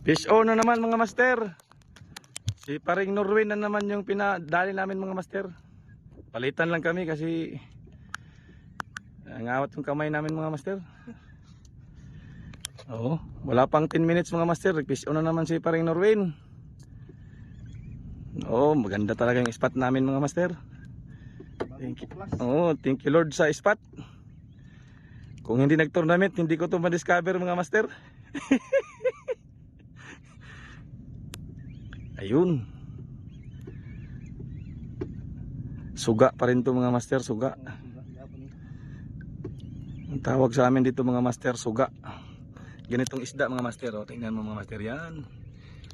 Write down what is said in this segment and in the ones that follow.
Fish on na naman mga master. Si Paring Norwin na naman yung pinadali namin mga master. Palitan lang kami kasi ngawat yung kamay namin mga master. Oo, wala pang 10 minutes mga master. Fish on na naman si Paring Norwin. Oo, maganda talaga yung spot namin mga master. Thank you. Oo, thank you Lord sa spot. Kung hindi nag-tournament, hindi ko ito ma-discover mga master. Ayun. Suga pa rin to mga master, suga. Ang tawag sa amin dito mga master, suga. Ganitong isda mga master, oh. Tingnan mo mga master yan.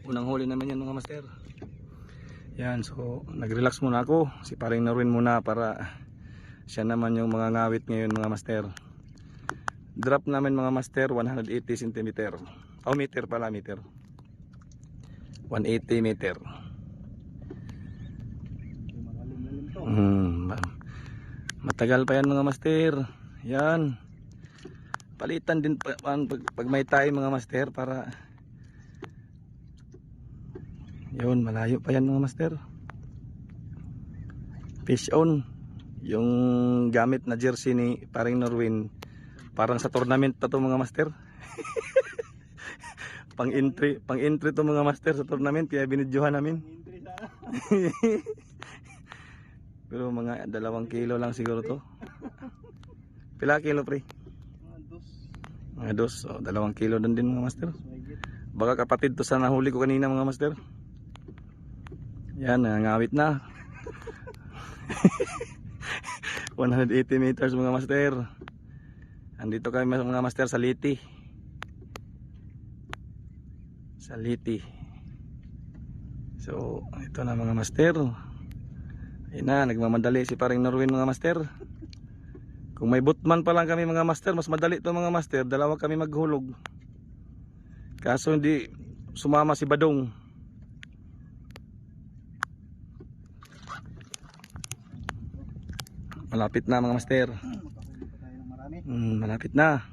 Unang huli naman yan mga master. Yan, so nag-relax muna ako. Si Paring Norwin muna para siya naman yung mga ngawit ngayon mga master. Drop namin mga master 180 cm. Oh, meter pala, meter. 180 meter. Matagal pa yan mga master. Yan. Palitan din pag may time mga master para yun, malayo pa yan mga master. Fish on. Yung gamit na jersey ni Paring Norwin, parang sa tournament na to mga master. pang entry to mga master sa tournament, kaya binidyohan namin. Pero mga 2 kilo lang siguro to. Pila kilo pre? Mga 2. So 2 kilo din mga master. Baka kapatid to sa nahuli ko kanina mga master. Yan, nangawit na. 180 meters mga master. Andito kami mga master sa Liti. Sa Liti. So ito na mga master. Ayun na, nagmamadali si Paring Norwin mga master. Kung may boatman pa lang kami mga master, mas madali to mga master. 2 kami maghulog. Kaso hindi sumama si Badong. Malapit na mga master. Malapit na.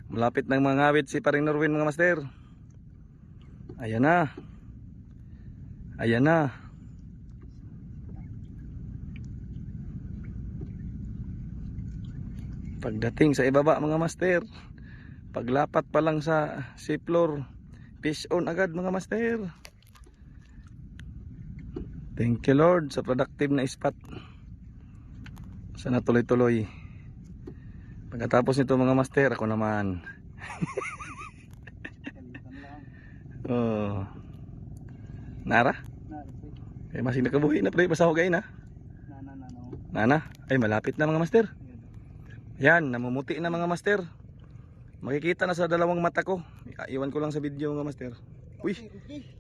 Malapit na mga ngawit si Paring Norwin mga master. Ayan na. Ayan na. Pagdating sa ibaba mga master, paglapat pa lang sa sea floor, fish on agad mga master. Thank you Lord sa productive na spot. Sana tuloy-tuloy. Pagkatapos nito mga master, ako naman. Oh. Nara? Eh masih nakabuhi na pre, pasahogay na. Nana? Ay malapit na mga master. Yan, namumuti na mga master. Makikita na sa 2 mata ko. Iwan ko lang sa video mga master. Uy,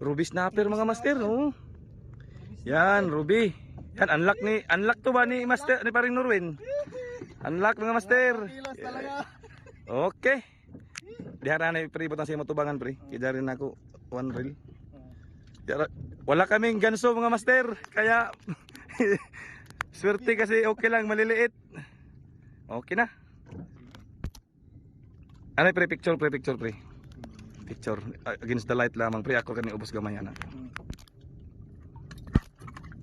ruby snapper mga master, oh. Yan, ruby. Yan, unlock to ba ni master, ni Paring Norwin? Unlock mga master. Okay. Dihara na pre, butang siya matubangan pre. Kida rin ako 1 reel. Wala kaming ganso mga master. Kaya swerte kasi okay lang, maliliit. Okay na. Ano pre, picture pre. Picture against the light lamang pre, ako kani ubos gamay ana.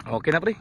Okay na pre.